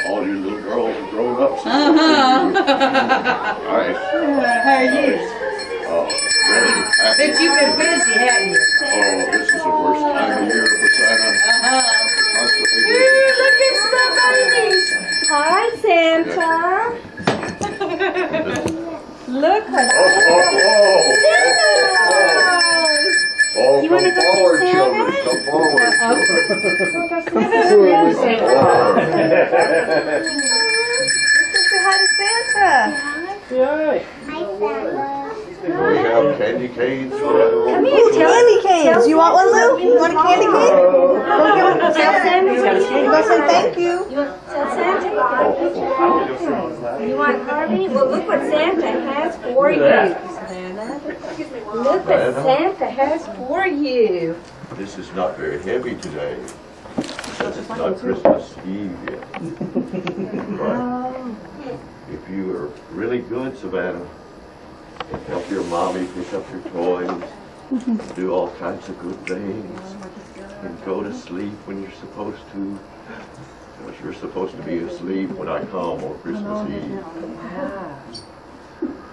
All you little girls are grown up. Nice. How are you? Oh, very happy. Bet you've been busy, haven't you? Oh, this is the worst time of year for Santa. Constantly busy. Look at some babies. Hi, Santa. Look what Oh, you come want to go forward, see children. Santa? Come forward. Say hi to Santa. Yay. We have candy canes for everyone. Come here, candy canes. You want one, Lou? You want a candy cane? Tell Santa. You go say thank you. Tell Santa. You want Harvey? Well, look what Santa has for you, Savannah. Look what Santa has for you. This is not very heavy today. Because it's not Christmas Eve yet. But if you are really good, Savannah, and help your mommy pick up your toys, do all kinds of good things, and go to sleep when you're supposed to. Because you're supposed to be asleep when I come on Christmas Eve.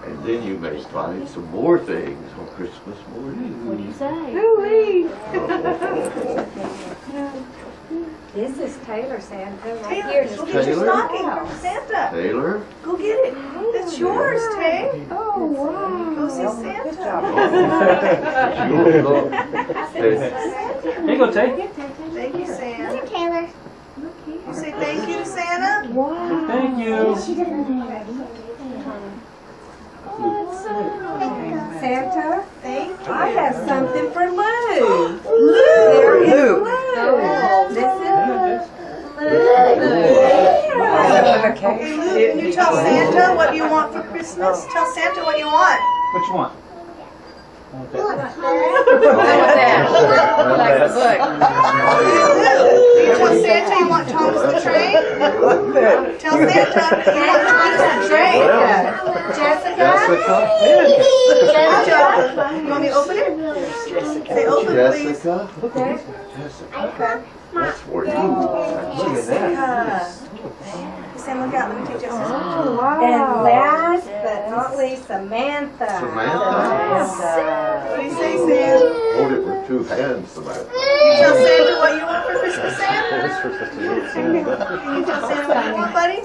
And then you may find some more things on Christmas morning. What do you say? This is Taylor, Santa, right here. Go get your stocking from Santa. Taylor? Go get it. It's yours, Tay. Oh, wow. Go see Santa. Here you go, Tay. Thank you, Santa. Taylor. You say thank you to Santa? Wow. Thank you. Santa, Thank you. I have something for Lou. There is Lou. This is Okay, Lou, can you tell Santa what you want for Christmas? Tell Santa what you want. What you want? You want Santa, you want Thomas the Train? Tell Santa you want Thomas the Train. Jessica. Jessica. You want me to open it? Say open, please. Jessica? Okay. That's for you. Jessica. Sam, look out. Let me take Jessica's picture. And last but not least, Samantha. Samantha. What do you say, Sam? Hold it with two hands, Samantha. You tell Santa what you want for Christmas, Sam? Can you tell Santa what you want, buddy?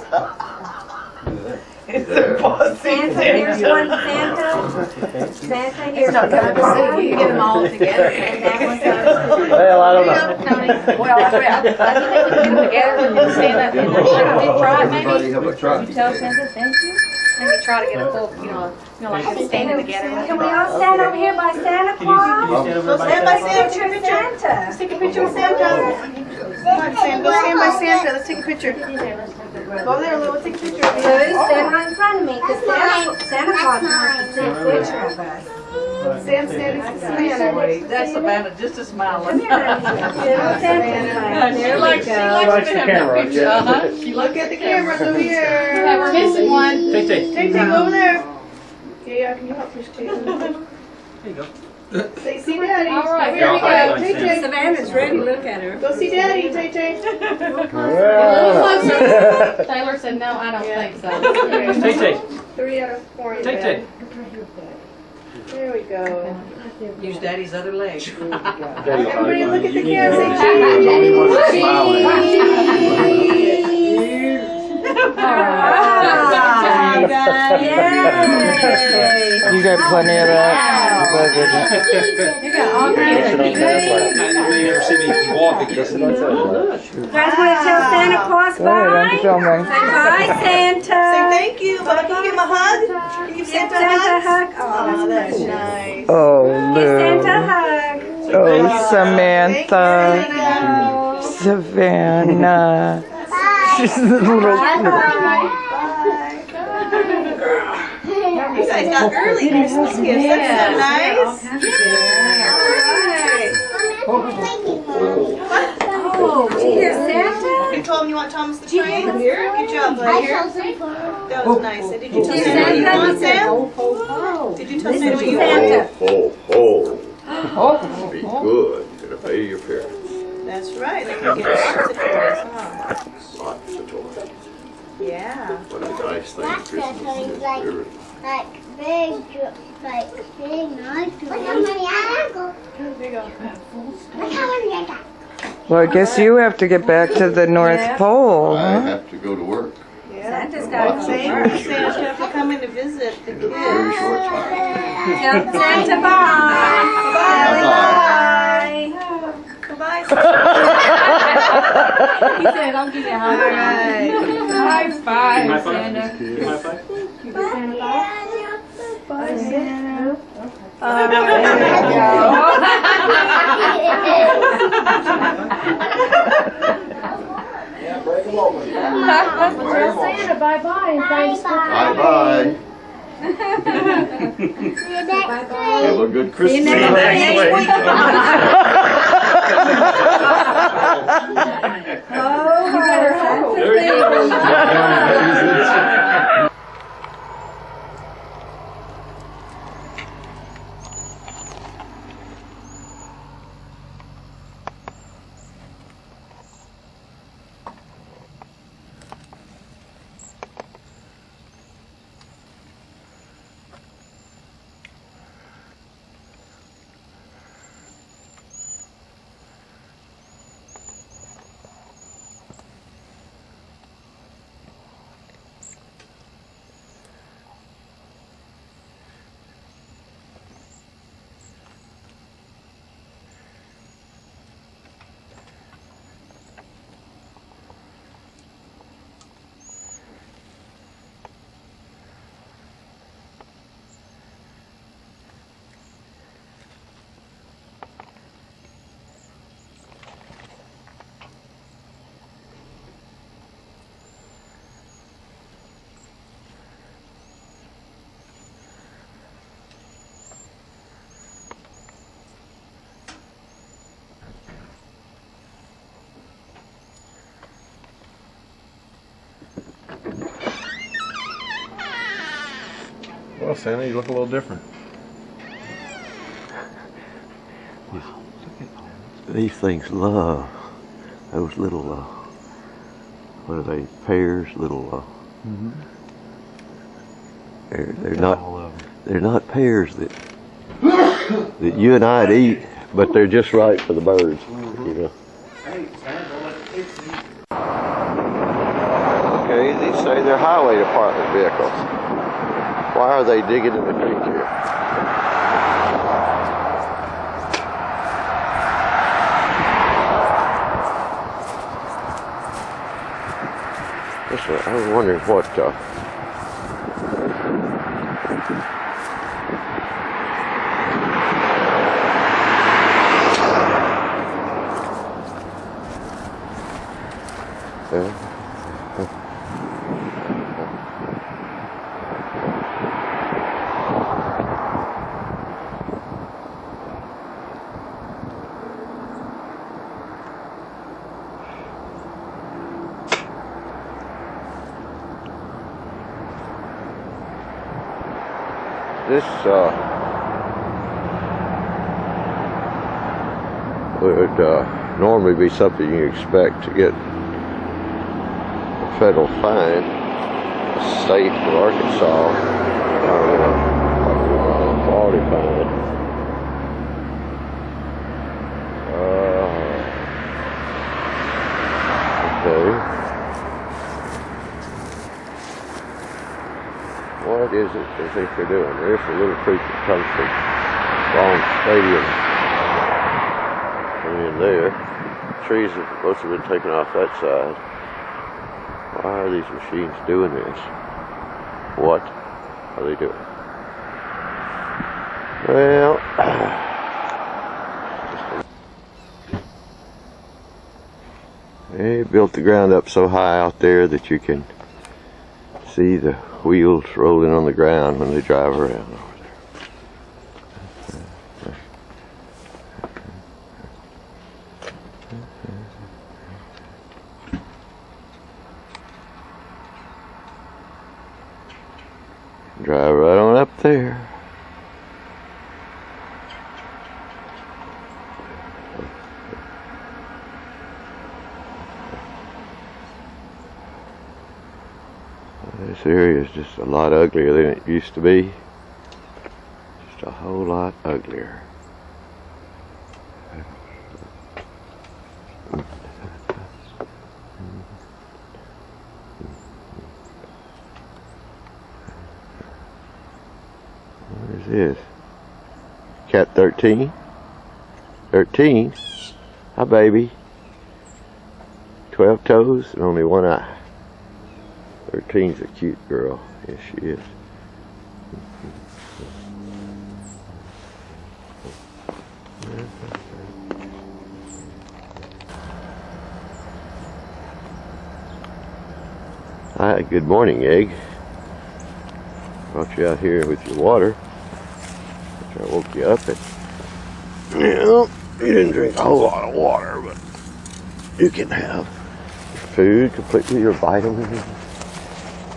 There. Santa, here's one Santa. Santa, here's one. You get them all together. And that one goes. Well, I don't know. Well, I think we can get them together and stand up and try it Everybody maybe. have a try. Tell Santa thank you. Maybe try to get a full, like standing together. Can we all stand over here by Santa Can you Claus? stand over Stand by by Santa. Take a Picture picture. Santa. Let's take a picture with Santa. Come on, Sam. Go stand by Santa. Let's take a picture. Go there, Lou. Let's take a picture. Lou, stand right in front of me, because Santa Claus wants to see a picture of us. Sam standing next to Santa. That's Savannah, just a smile. Come here, honey. There She we likes go. to the have camera, that picture. yeah. She Look at the camera over here. Yeah, we're missing one. Tay, Tay. Take over there. Yeah, can you help push Tay? There you go. Say, see Daddy. All right, Here we Yeah, I'll go. find Tay, Tay. Savannah's ready, look at her. Go see Daddy, Tay Tay. A little closer. Taylor said, no, I don't think so. Tay, Tay. 3 out of 4 in Tay, bed. Tay. There we go. Use Daddy's other leg. Everybody look at the camera. Say You got plenty of that. You got Aubrey and You guys want to tell Santa Claus bye? I'm filming. Say bye, Santa. Say thank you. But can you give him a hug? Can you give Santa a hug? Oh, Oh, that's nice. Oh, give Santa a Lou. hug. Oh, Samantha. Savannah. She's the little. You guys got early Christmas gifts. That's so nice. Oh, did you hear Santa? You told him you want Thomas the Train? Good job, buddy. That was nice. Did you tell Santa what you want, Sam? Did you tell Santa what you want? Ho, ho, ho. Be good. You're gonna pay your parents. That's right. They can get lots of toys, huh? Lots of toys. Yeah. What a nice thing Christmas is. Really. Like big, nice. Look how many I got. Big old. Look how many I got. Well, I guess you have to get back to the North Pole, I huh? have to go to work Yeah. Santa's got Lots of to Santa toys. have to come in to visit the in a kids. very short time. Tell Santa bye. Bye-bye. Goodbye. He said, I'll give you a All hug. right. High five, High five. Santa. High five. Bye, Santa. Tell Santa bye-bye and thanks for Bye-bye. See you next week. Have a good Christmas. next week. There you go. Well, Santa, you look a little different. These things love those little, what are they, pears, little, they're not pears that you and I'd eat, but they're just right for the birds, you know. Okay, these say they're highway department vehicles. Why are they digging in the creek here? I was wondering what this would normally be something you expect to get a federal fine. The state of Arkansas, quality fine. Okay. What is it they think they're doing? There's a little creek that comes from Long Stadium. In there. Trees have mostly been taken off that side. Why are these machines doing this? What are they doing? Well, they built the ground up so high out there that you can see the wheels rolling on the ground when they drive around. Drive right on up there. This area is just a lot uglier than it used to be. Just a whole lot uglier. What is this? Cat 13? 13? Hi, baby. 12 toes and only one eye. 13's a cute girl. Yes, she is. Hi, good morning, Egg. Brought you out here with your water. I woke you up and, you didn't drink a whole lot of water, but you can have your food completely, your vitamins,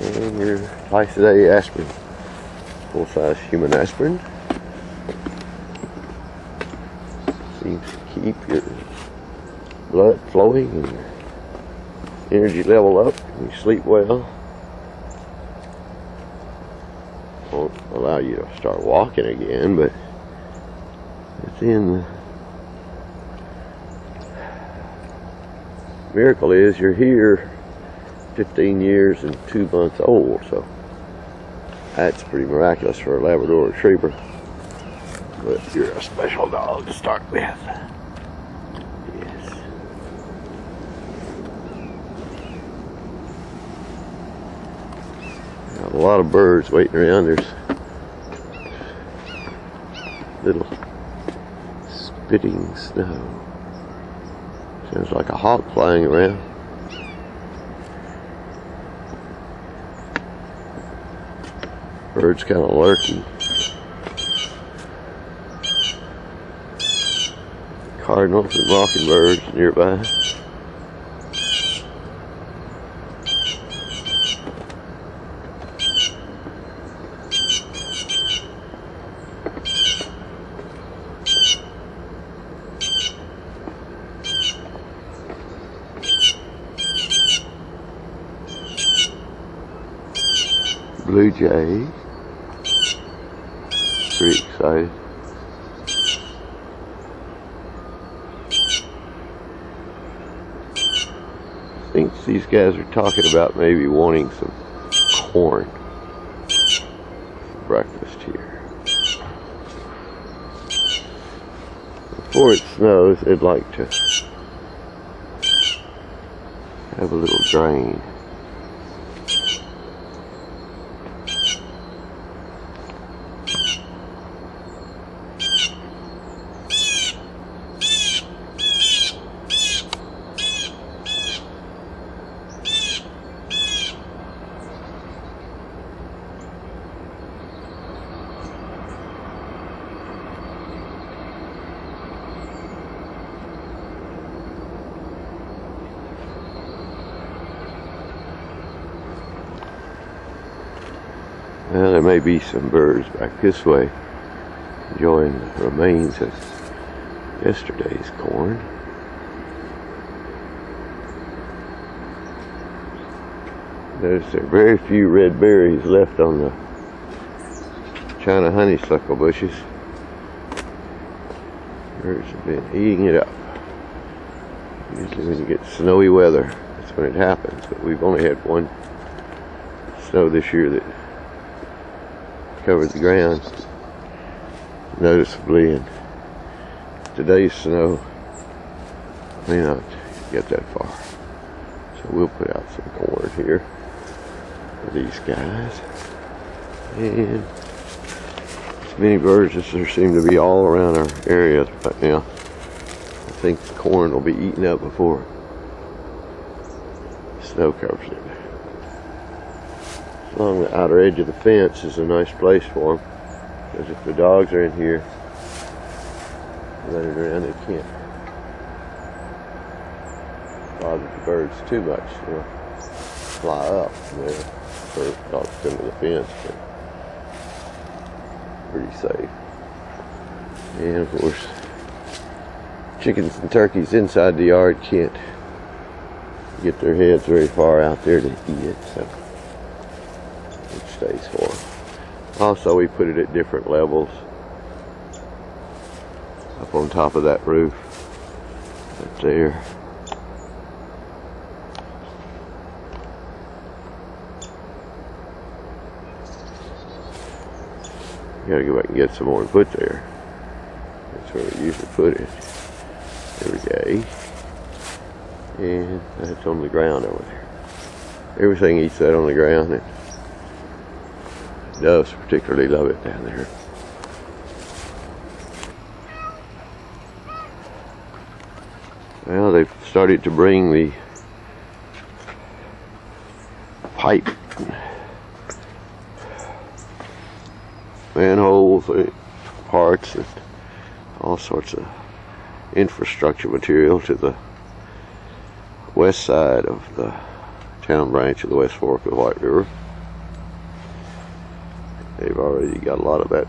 and your twice a day aspirin. Full-size human aspirin. Seems to keep your blood flowing and your energy level up, and you sleep well. Won't allow you to start walking again, but it's in the miracle is you're here 15 years and 2 months old, so that's pretty miraculous for a Labrador Retriever. But you're a special dog to start with. Yes. Got a lot of birds waiting around. There's little spitting snow. Sounds like a hawk flying around. Birds kind of lurking. Cardinals and mockingbirds nearby. Blue jay. Pretty excited. I think these guys are talking about maybe wanting some corn for breakfast here. Before it snows, they'd like to have a little drain. Well, there may be some birds back this way enjoying the remains of yesterday's corn. There are very few red berries left on the China honeysuckle bushes. Birds have been eating it up. Usually when you get snowy weather, that's when it happens. But we've only had one snow this year that covered the ground noticeably, and today's snow may not get that far. So we'll put out some corn here for these guys. And as many birds as there seem to be all around our area right now, I think the corn will be eaten up before snow covers it. Along the outer edge of the fence is a nice place for them, because if the dogs are in here running around, they can't bother the birds too much. They'll fly up from there. Birds dogs come to the fence, but pretty safe. And of course, chickens and turkeys inside the yard can't get their heads very far out there to eat it, so stays warm. Also, we put it at different levels up on top of that roof up there. Gotta go back and get some more and put there. That's where we usually put it. There we go. And that's on the ground over there. Everything eats that on the ground, and doves particularly love it down there. Well, they've started to bring the pipe manholes, parts, and all sorts of infrastructure material to the west side of the town branch of the West Fork of the White River. They've already got a lot of that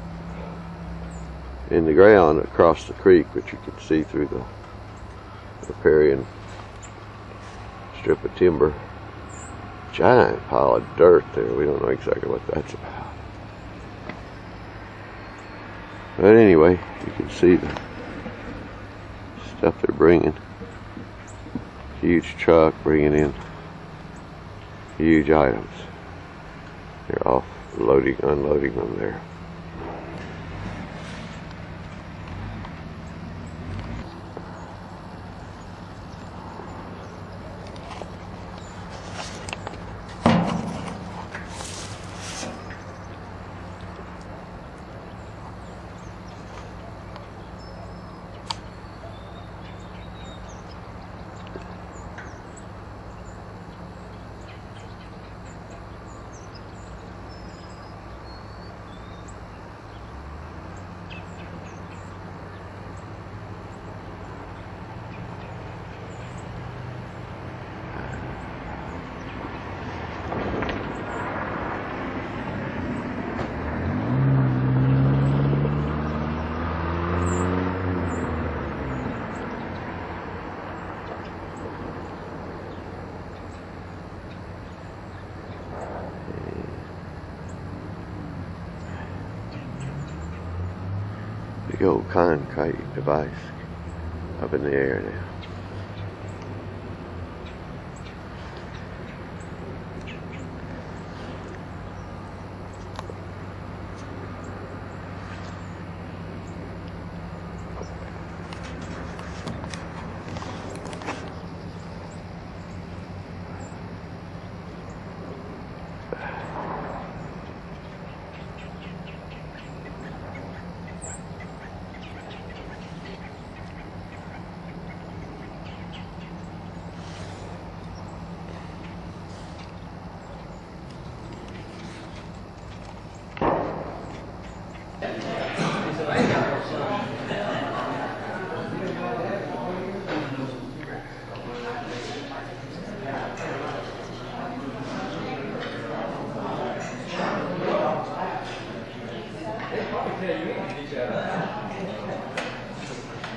in the ground across the creek, which you can see through the riparian strip of timber. Giant pile of dirt there. We don't know exactly what that's about. But anyway, you can see the stuff they're bringing. Huge truck bringing in huge items. They're off loading, unloading them there. Big old concrete device up in the air now.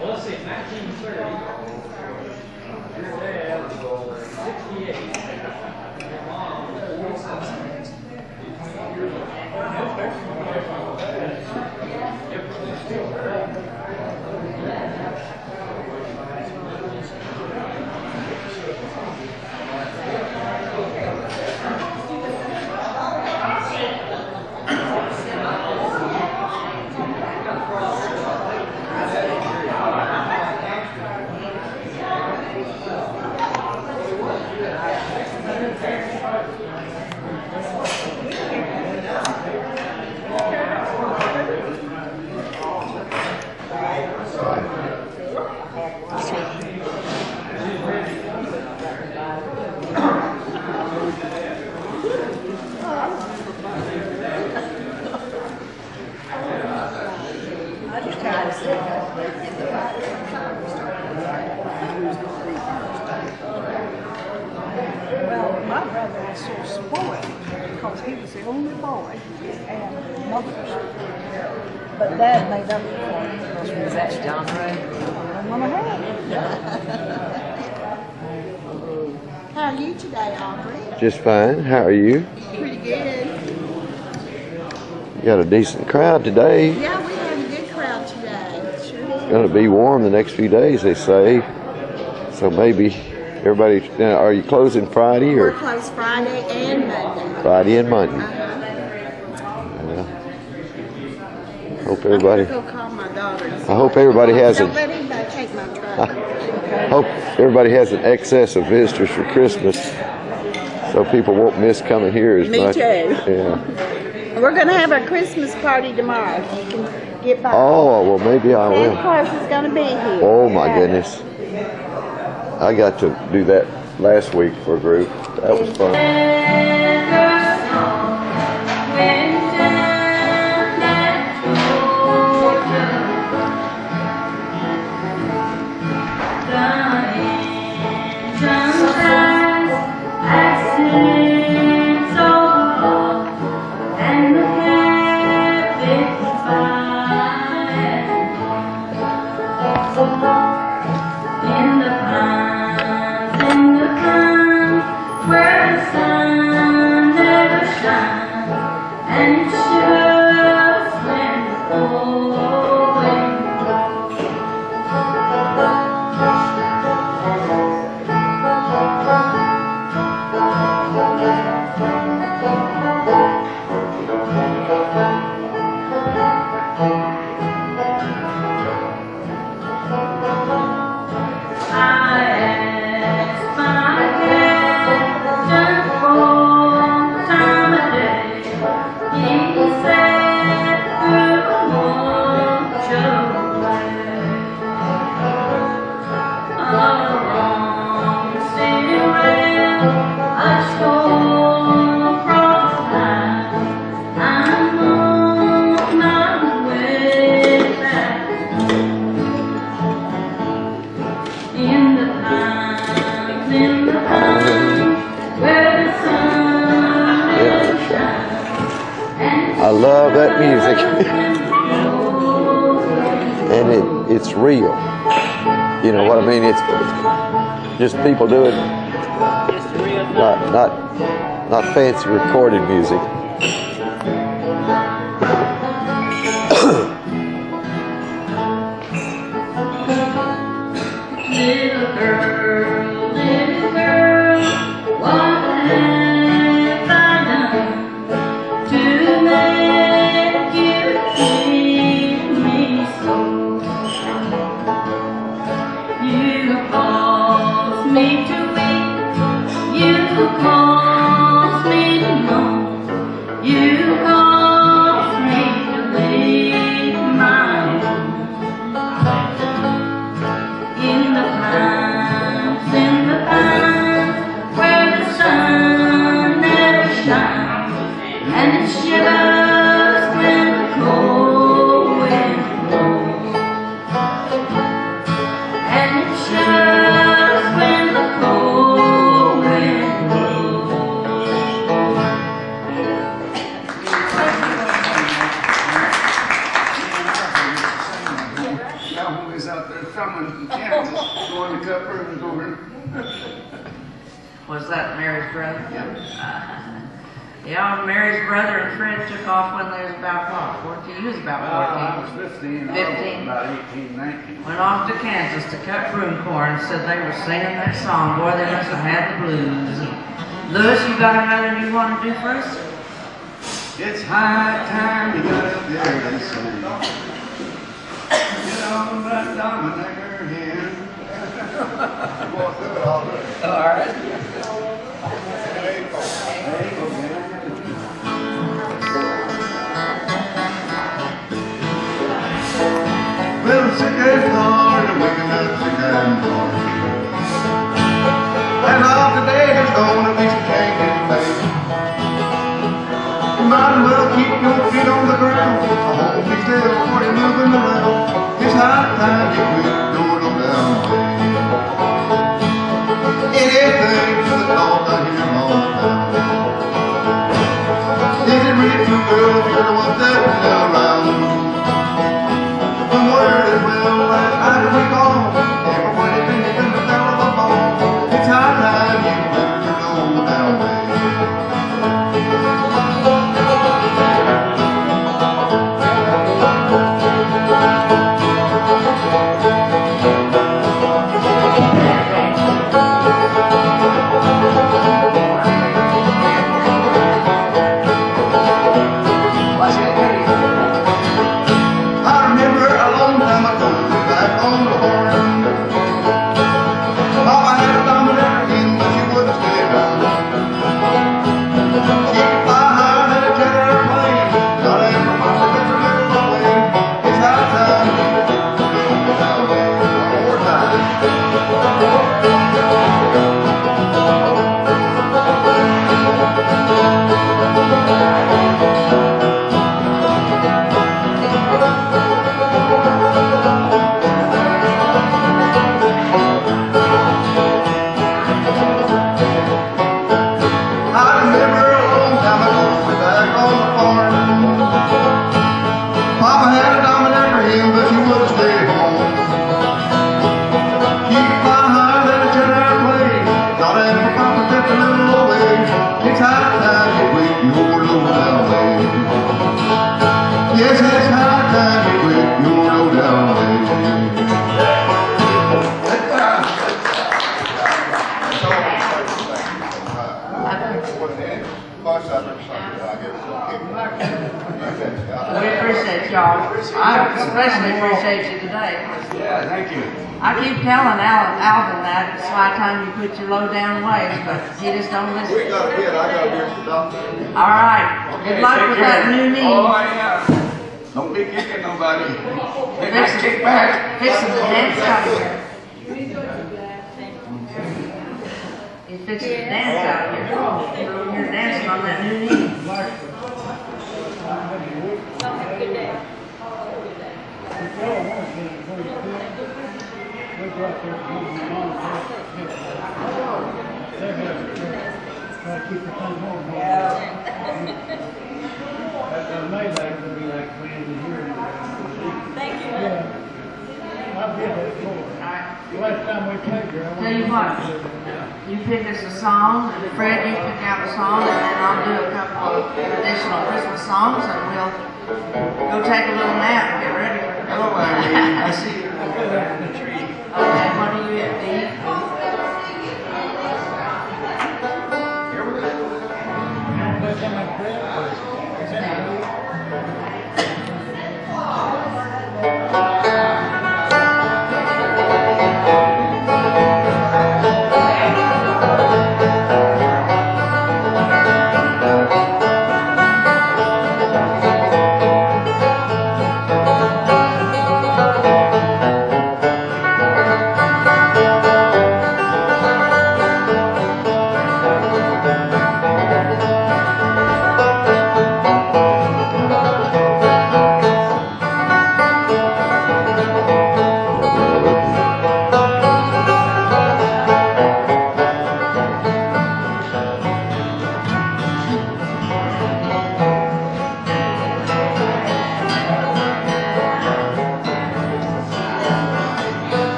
Well, let's see, 1930. Your dad was 68. Your mom was 'em. How are you today, Aubrey? Just fine. How are you? Pretty good. Got a decent crowd today. Yeah, we had a good crowd today. Sure did. It's gonna be warm the next few days, they say. So maybe everybody, are you closing Friday We're or closed Friday and Monday. Friday and Monday? Uh-huh. Hope everybody, I'm gonna go call my daughter. And see I hope what- everybody has Don't a- let anybody take my truck. hope everybody has an excess of visitors for Christmas, so people won't miss coming here as Me much. too. Yeah. We're gonna have a Christmas party tomorrow. If you can get by. Oh, well, maybe I Santa will. Claus is gonna be here. Oh my goodness. I got to do that last week for a group. That was fun. I love that music. And it's real. You know what I mean? It's just people do it. Not fancy recorded music. Little girl, what have I done to make you treat me so? You cause me to weep, you cause me to moan, you cause me to leave my home. In the pines, where the sun never shines, and it shivers when the cold wind blows, and it shivers when the cold wind blows. Cowboys out there thumbing in Kansas, going to cut rooms over. Was that Mary's brother? Yeah, Mary's brother and Fred took off when they was about, what, 14? He was about I 14. was 15, 15. I was about 18, 19. Went off to Kansas to cut broom corn and said they were singing that song. Boy, they must have had the blues. Lewis, you got another you want to do first? It's high time you got up there and sing. Get on that dominator here. All right. Well, sick and hard, and waking up sick and hard. And all today there's gonna be some change in face. You might as well keep your feet on the ground. I hope you still before you're moving around. It's high time you quit. I especially appreciate you today. Yeah, thank you. I keep telling Alvin that it's high time you quit your low down ways, but he just don't listen. We got a bid, I got a beer for the doctor. All right. Good luck Take with care. that new knee. Oh, yeah. Don't be kicking nobody. They might kick back. Fixing to dance out here. He's fixing to dance out here. You're dancing on that new knee. Have a good day. Thank you. Last time we played here, Tell you what, you pick us a song, and Fred, you pick out a song, and then I'll do a couple of additional Christmas songs, and we'll go take a little nap and get ready for Hello, Aubrey. I see you in the tree. Okay, what do you eat? Here we go.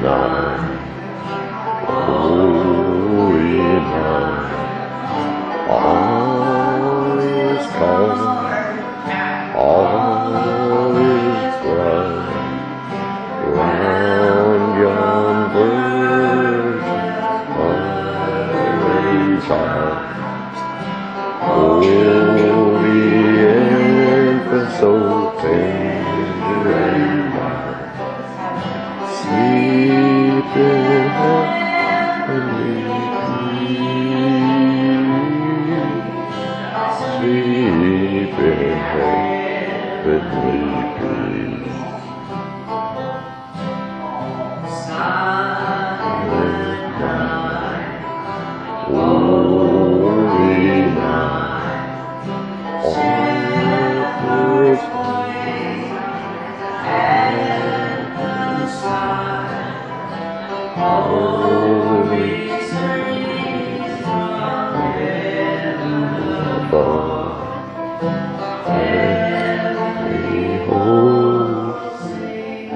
night, holy night, all is calm, all is bright, round yon virgin already child. Holy infant, so tender and mild, sleep in heavenly peace, sleep in heavenly peace. Silent night, holy night, all is and inside, holy streams from heaven above, every host sing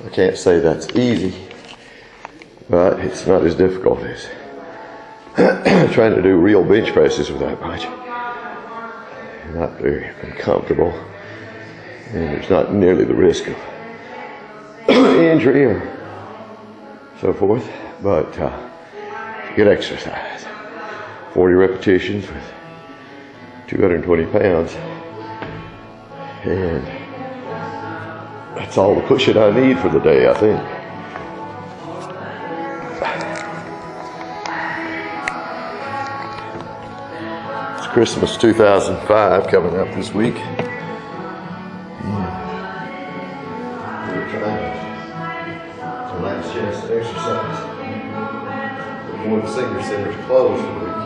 I can't say that's easy, but it's not as difficult as trying to do real bench presses with that much. Not very uncomfortable, and there's not nearly the risk of injury or so forth, but good exercise. 40 repetitions with 220 pounds, and that's all the pushing I need for the day, I think. It's Christmas 2005 coming up this week. We're trying our last chance to exercise before the Senior Center's closed for the weekend.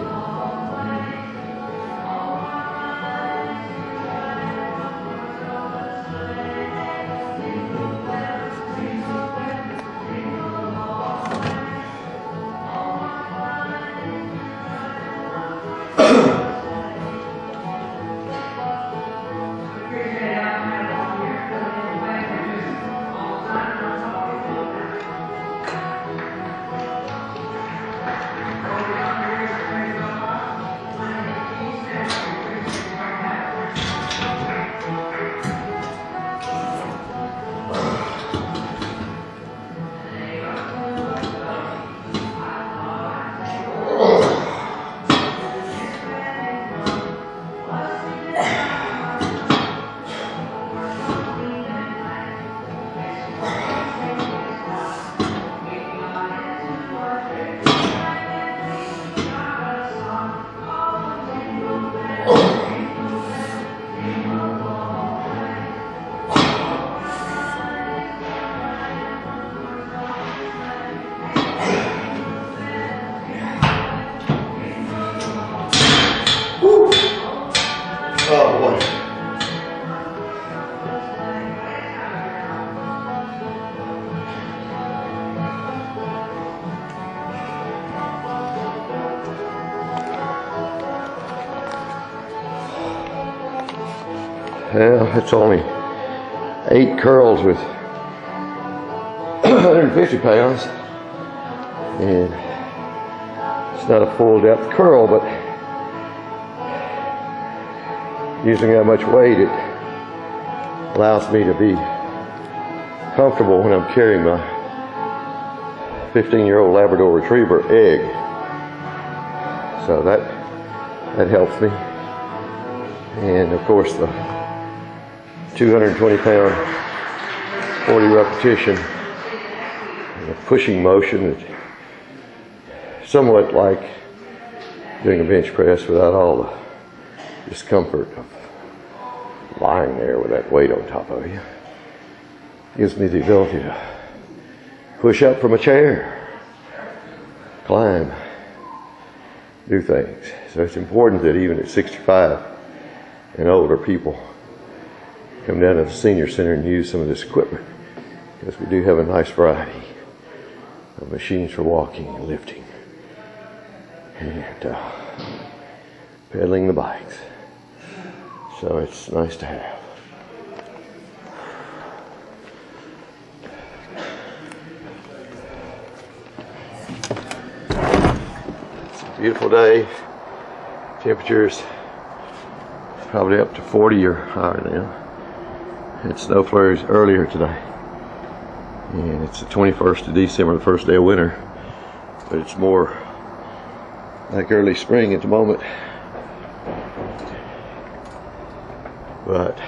Well, it's only 8 curls with 150 pounds. And it's not a full depth curl, but using that much weight, it allows me to be comfortable when I'm carrying my 15-year-old Labrador Retriever egg. So that helps me. And of course the 220 pound 40 repetition and the pushing motion is somewhat like doing a bench press without all the discomfort of lying there with that weight on top of you. Gives me the ability to push up from a chair, climb, do things. So it's important that even at 65 and older, people come down to the Senior Center and use some of this equipment, because we do have a nice variety of machines for walking and lifting and pedaling the bikes. So it's nice to have. It's a beautiful day. Temperatures probably up to 40 or higher now. Had snow flurries earlier today. And it's the 21st of December, the first day of winter. But it's more like early spring at the moment. But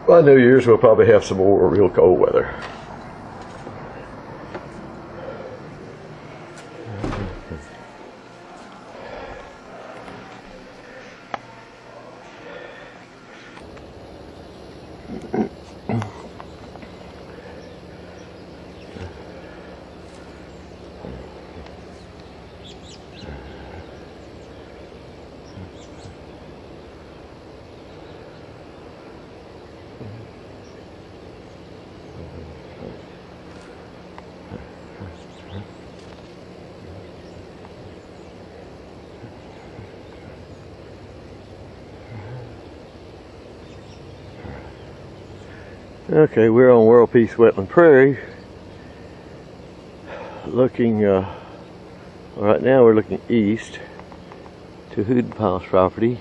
by New Year's we'll probably have some more real cold weather. Okay, we're on Peace Wetland Prairie, looking, right now we're looking east to Hoodenpile's property,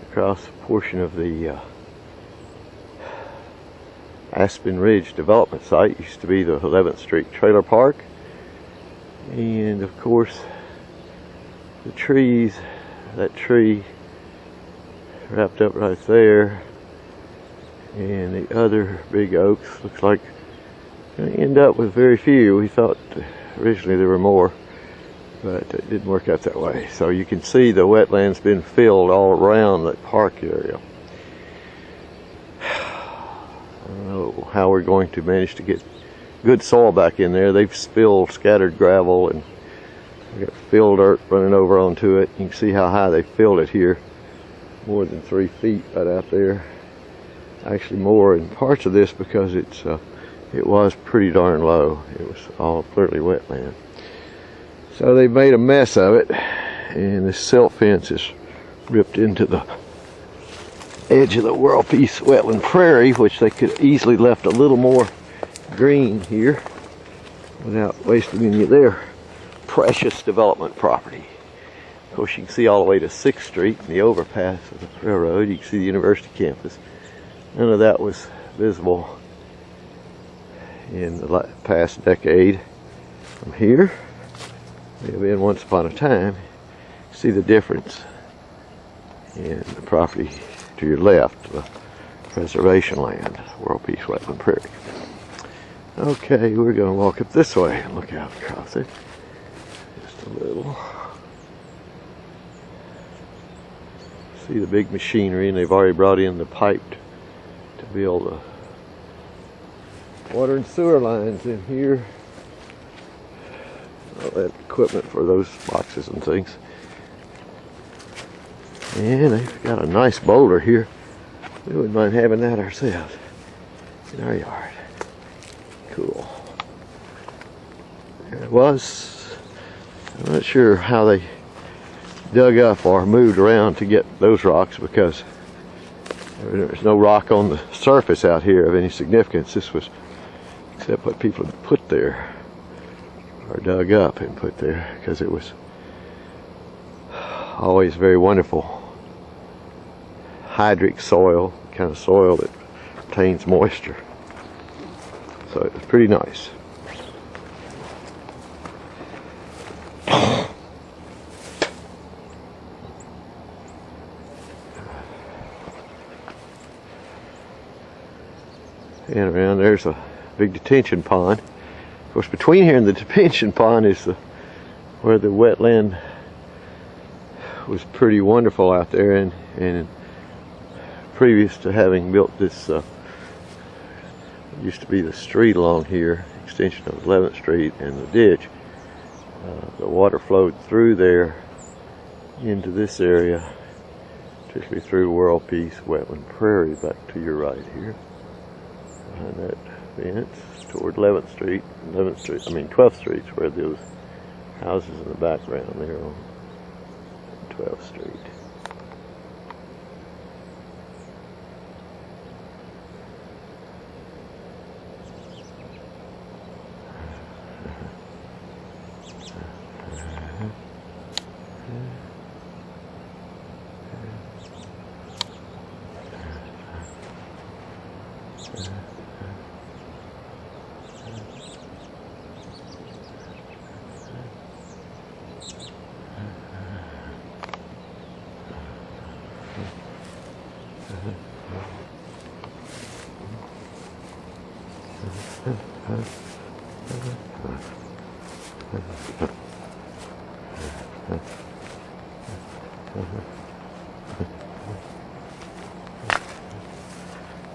across a portion of the Aspen Ridge development site. Used to be the 11th Street Trailer Park, and of course the trees, that tree wrapped up right there, and the other big oaks, looks like going to end up with very few. We thought originally there were more, but it didn't work out that way. So you can see the wetlands been filled all around that park area. I don't know how we're going to manage to get good soil back in there. They've spilled scattered gravel, and we got fill dirt running over onto it. You can see how high they filled it here, more than 3 feet right out there. Actually more in parts of this, because it was pretty darn low. It was all clearly wetland. So they made a mess of it, and this silt fence is ripped into the edge of the Peace Wetland Prairie, which they could easily left a little more green here without wasting any of their precious development property. Of course, you can see all the way to 6th Street and the overpass of the railroad. You can see the university campus. None of that was visible in the past decade. From here, may have been once upon a time. See the difference in the property to your left, the preservation land, Peace Wetland Prairie. Okay, we're going to walk up this way and look out across it just a little. See the big machinery, and they've already brought in the pipe to build the water and sewer lines in here. All that equipment for those boxes and things. And they've got a nice boulder here. We wouldn't mind having that ourselves in our yard. Cool. There it was. I'm not sure how they dug up or moved around to get those rocks, because There's no rock on the surface out here of any significance. This was, except what people had put there, or dug up and put there, because it was always very wonderful hydric soil, kind of soil that retains moisture. So it was pretty nice. And around there's a big detention pond. Of course, between here and the detention pond is where the wetland was pretty wonderful out there, and previous to having built this, used to be the street along here, extension of 11th Street and the ditch. The water flowed through there into this area, particularly through World Peace Wetland Prairie back to your right here. Behind that fence toward 11th Street, 12th Street, where those houses in the background there on 12th Street.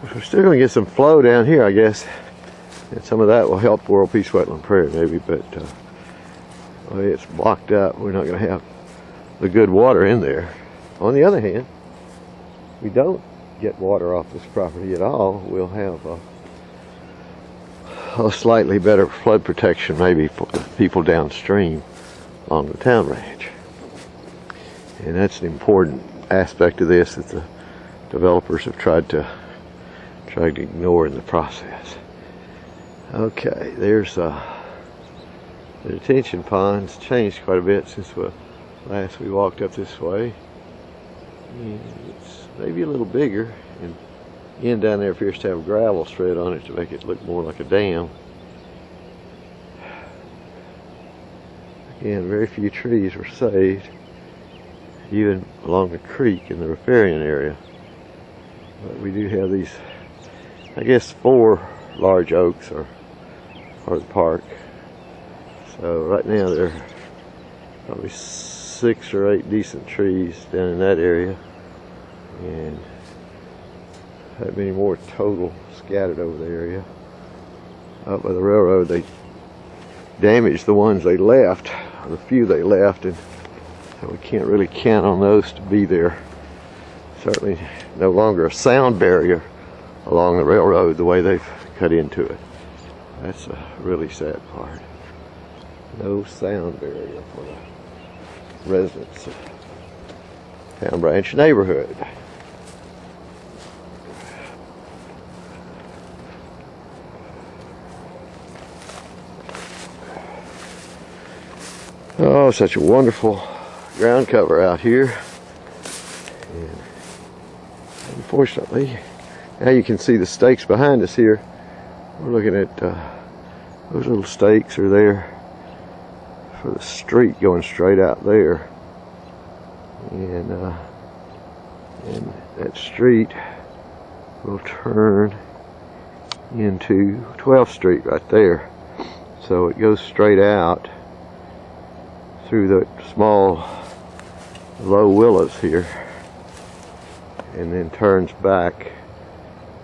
We're still going to get some flow down here, I guess, and some of that will help World Peace Wetland Prairie maybe, but the way it's blocked up, we're not going to have the good water in there. On the other hand, we don't get water off this property at all. We'll have a slightly better flood protection maybe for the people downstream along the town ranch. And that's an important aspect of this that the developers have tried to ignore in the process. Okay, there's the detention pond's changed quite a bit since last we walked up this way. And it's maybe a little bigger, and the end down there appears to have gravel spread on it to make it look more like a dam. Again, very few trees were saved, even along the creek in the riparian area. But we do have these, I guess, 4 large oaks are the park. So right now there are probably 6 or 8 decent trees down in that area, and that many more total scattered over the area. Up by the railroad, they damaged the ones they left, or the few they left, and so we can't really count on those to be there. Certainly no longer a sound barrier along the railroad the way they've cut into it. That's a really sad part. No sound barrier for the residents of Town Branch neighborhood. Oh, such a wonderful ground cover out here. And unfortunately, now you can see the stakes behind us here. We're looking at those little stakes are there for the street going straight out there. And that street will turn into 12th Street right there. So it goes straight out through the small low willows here, and then turns back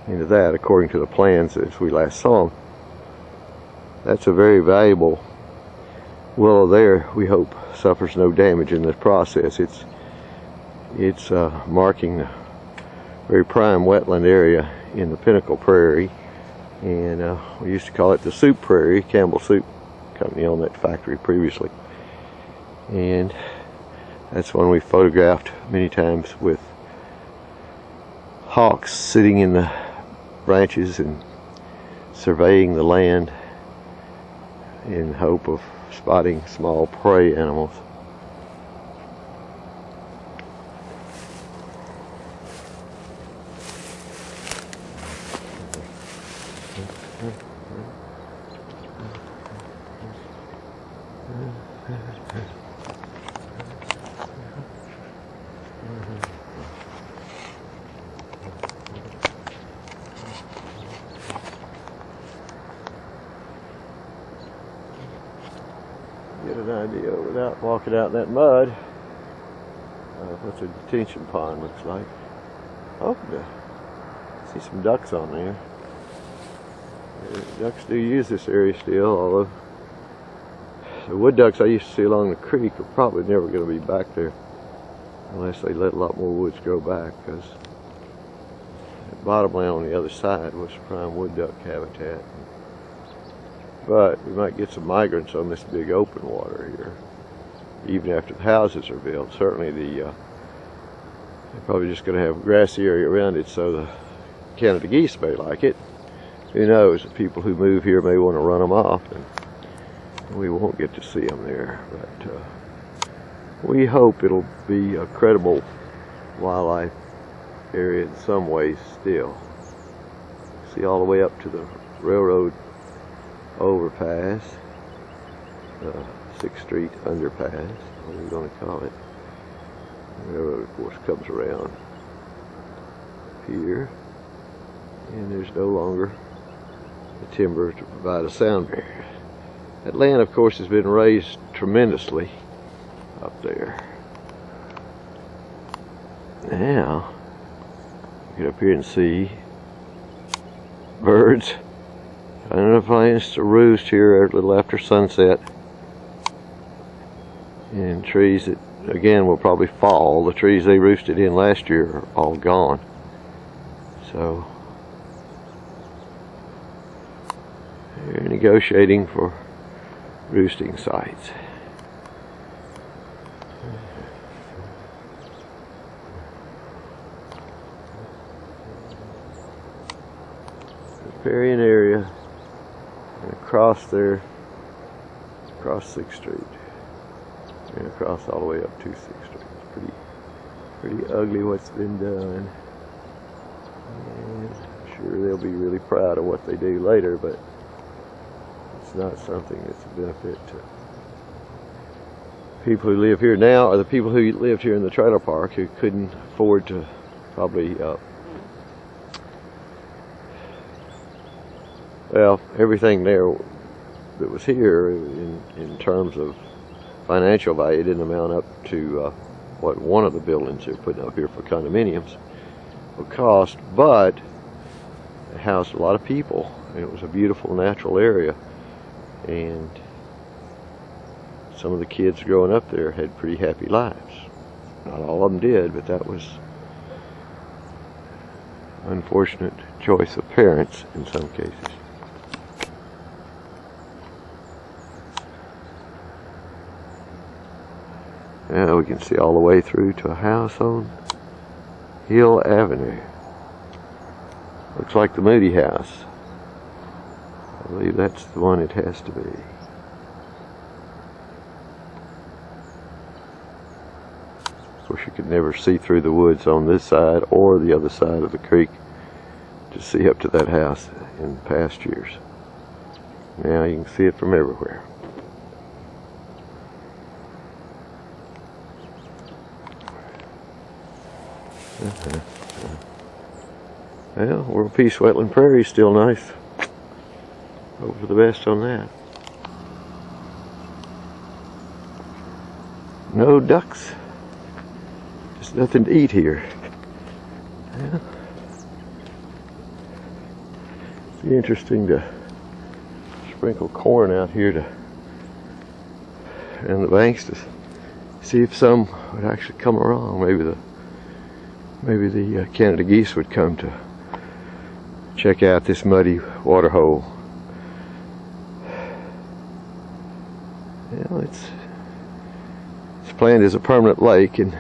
into that according to the plans as we last saw them. That's a very valuable willow there. We hope suffers no damage in this process. It's marking a very prime wetland area in the Pinnacle Prairie, and we used to call it the Soup Prairie. Campbell Soup Company owned that factory previously, and that's one we photographed many times with hawks sitting in the branches and surveying the land in hope of spotting small prey animals. Get an idea without walking out in that mud what the detention pond looks like. Oh, I see some ducks on there. Ducks do use this area still, although the wood ducks I used to see along the creek are probably never going to be back there unless they let a lot more woods grow back, because the bottomland on the other side was prime wood duck habitat. But we might get some migrants on this big open water here, even after the houses are built. Certainly they're probably just going to have a grassy area around it, so the Canada geese may like it. Who knows, the people who move here may want to run them off, and we won't get to see them there. But we hope it'll be a credible wildlife area in some ways still. See all the way up to the railroad overpass, 6th Street underpass, what are we going to call it? The railroad, of course, comes around here, and there's no longer the timber to provide a sound barrier. That land, of course, has been raised tremendously up there. Now, get up here and see birds. I don't know if I used to roost here a little after sunset, and trees that again will probably fall. The trees they roosted in last year are all gone, so they're negotiating for roosting sites. Riparian area. And across there, across 6th Street, and across all the way up to 6th Street. It's pretty ugly what's been done. And I'm sure they'll be really proud of what they do later, but it's not something that's a benefit to people who live here now, or the people who lived here in the trailer park who couldn't afford to probably well, everything there that was here in terms of financial value didn't amount up to what one of the buildings they're putting up here for condominiums will cost, but it housed a lot of people, and it was a beautiful natural area, and some of the kids growing up there had pretty happy lives. Not all of them did, but that was an unfortunate choice of parents in some cases. Now we can see all the way through to a house on Hill Avenue. Looks like the Moody house. I believe that's the one it has to be. Of course, you could never see through the woods on this side or the other side of the creek to see up to that house in past years. Now you can see it from everywhere. Well, World Peace Wetland Prairie is still nice. Hope for the best on that. No ducks. Just nothing to eat here. Yeah. It'd be interesting to sprinkle corn out here and the banks to see if some would actually come along. Maybe the Canada geese would come to check out this muddy water hole. Well, it's planned as a permanent lake, and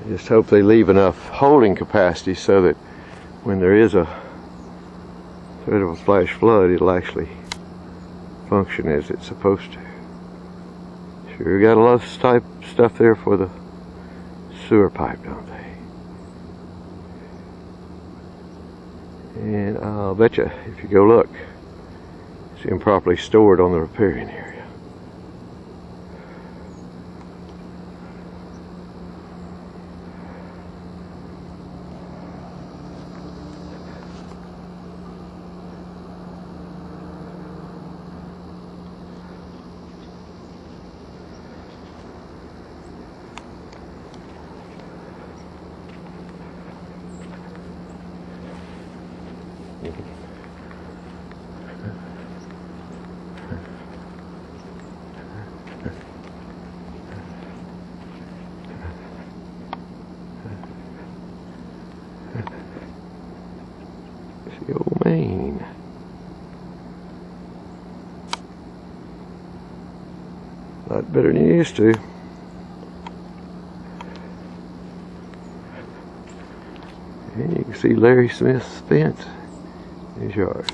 I just hope they leave enough holding capacity so that when there is a threat of a flash flood, it'll actually function as it's supposed to. Sure got a lot of stuff there for the sewer pipe, don't they? And I'll bet you, if you go look, it's improperly stored on the riparian area. The old Maine. A lot better than you used to. And you can see Larry Smith's fence in his yard.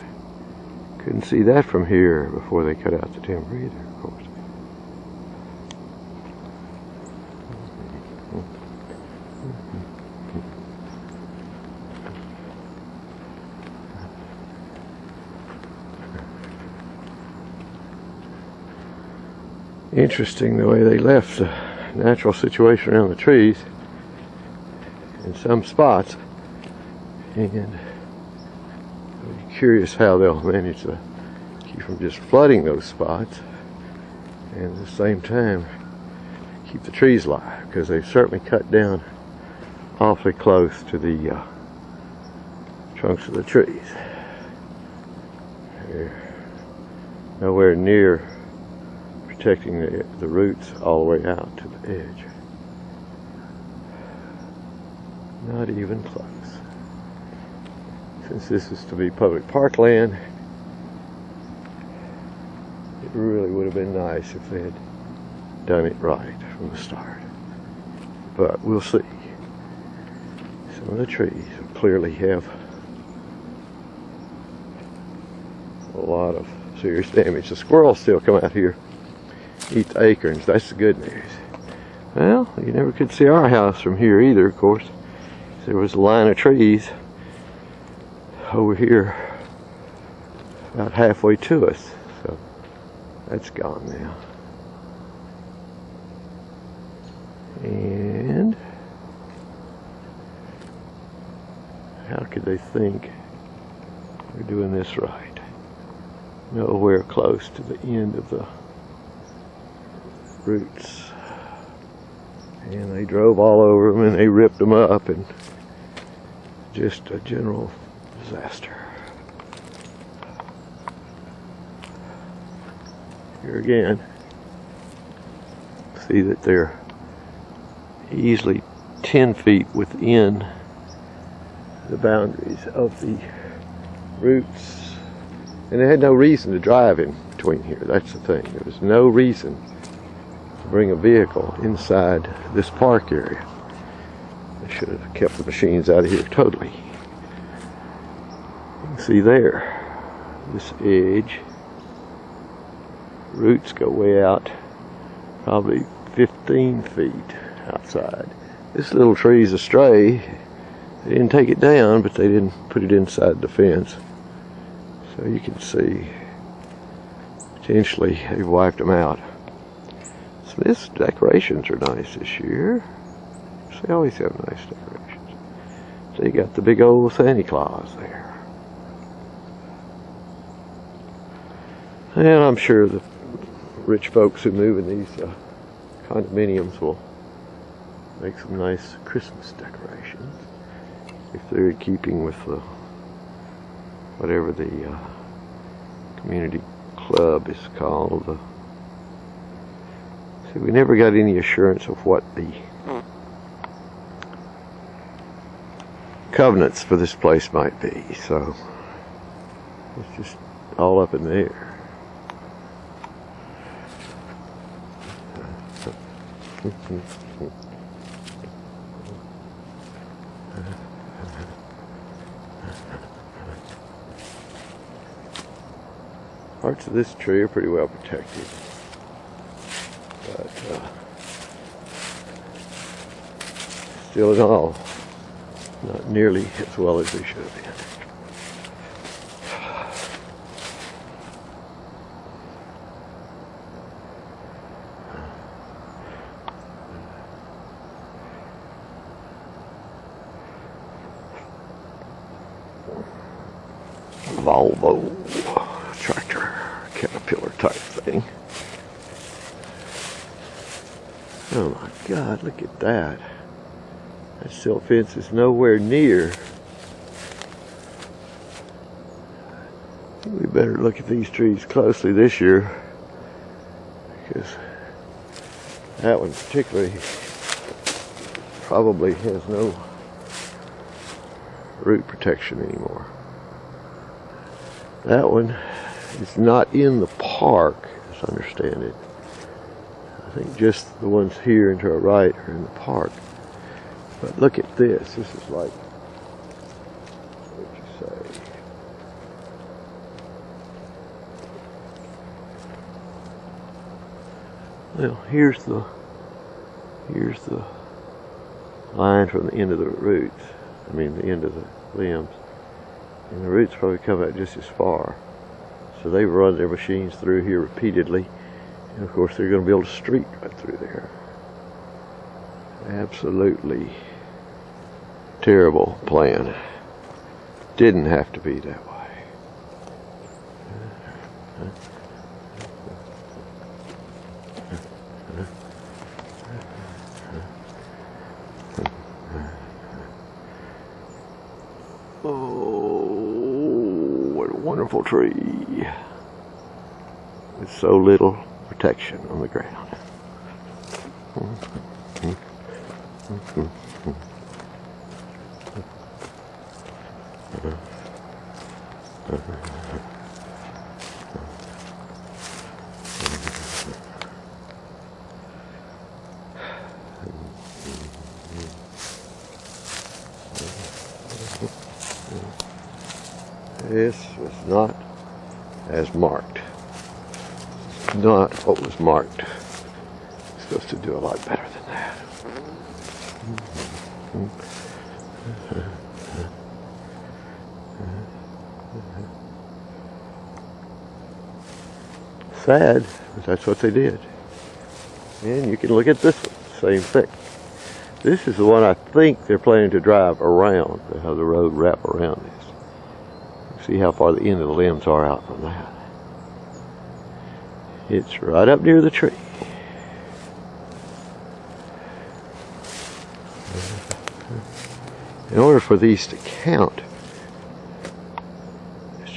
Couldn't see that from here before they cut out the timber either, of course. Interesting the way they left the natural situation around the trees in some spots, and I'm curious how they'll manage to keep from just flooding those spots and at the same time keep the trees alive, because they've certainly cut down awfully close to the trunks of the trees. They're nowhere near protecting the roots all the way out to the edge. Not even close. Since this is to be public parkland, it really would have been nice if they had done it right from the start. But we'll see. Some of the trees clearly have a lot of serious damage. The squirrels still come out here, eat the acorns. That's the good news. Well, you never could see our house from here either, of course. There was a line of trees over here about halfway to us, so that's gone now. And how could they think we're doing this right? Nowhere close to the end of the roots. And they drove all over them and they ripped them up, and just a general disaster. Here again, see that they're easily 10 feet within the boundaries of the roots, and they had no reason to drive in between here. That's the thing. There was no reason to bring a vehicle inside this park area. They should have kept the machines out of here totally. You can see there, this edge, roots go way out, probably 15 feet outside. This little tree's a stray. They didn't take it down, but they didn't put it inside the fence. So you can see, potentially they've wiped them out. Smith's decorations are nice this year. They always have nice decorations. So you got the big old Santa Claus there. And I'm sure the rich folks who move in these condominiums will make some nice Christmas decorations, if they're in keeping with the whatever the community club is called. See, we never got any assurance of what the covenants for this place might be, so it's just all up in the air. Parts of this tree are pretty well protected, but still in all, not nearly as well as they should have been. Volvo tractor, caterpillar type thing. Oh my God, look at that. That silt fence is nowhere near. We better look at these trees closely this year, because that one particularly probably has no root protection anymore. That one is not in the park, as I understand it. I think just the ones here and to our right are in the park. But look at this. This is like, what would you say? Well, here's the line from the end of the roots. I mean, the end of the limbs. And the roots probably come out just as far. So they run their machines through here repeatedly. And of course they're going to build a street right through there. Absolutely terrible plan. Didn't have to be that way. Wonderful tree with so little protection on the ground. This was not as marked. Not what was marked. It's supposed to do a lot better than that. Sad, but that's what they did. And you can look at this one, same thing. This is the one I think they're planning to drive around, how the road wrap around this. See how far the end of the limbs are out from that. It's right up near the tree. In order for these to count as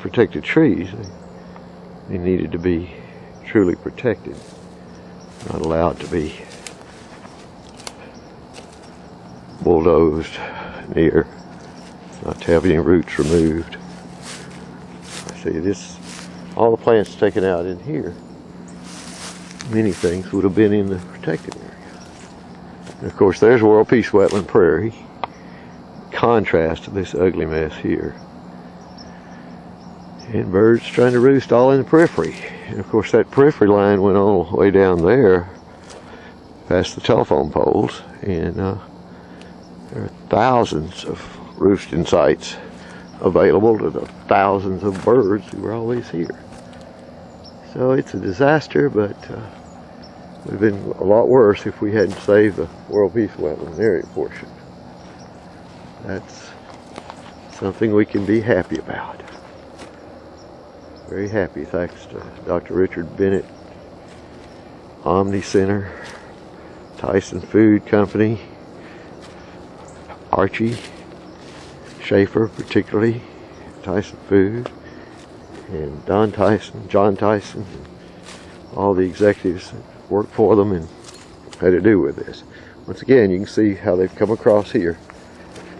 protected trees, they needed to be truly protected, not allowed to be bulldozed near. Not to have any roots removed. See this, all the plants taken out in here, many things would have been in the protected area. And of course there's World Peace Wetland Prairie, contrast to this ugly mess here. And birds trying to roost all in the periphery. And of course that periphery line went all the way down there, past the telephone poles, and there are thousands of roosting sites available to the thousands of birds who were always here. So it's a disaster, but it would have been a lot worse if we hadn't saved the World Peace Wetland area portion. That's something we can be happy about. Very happy, thanks to Dr. Richard Bennett, Omni Center, Tyson Food Company, Archie Schaefer, particularly Tyson Food, and John Tyson, and all the executives that worked for them and had to do with this. Once again, you can see how they've come across here.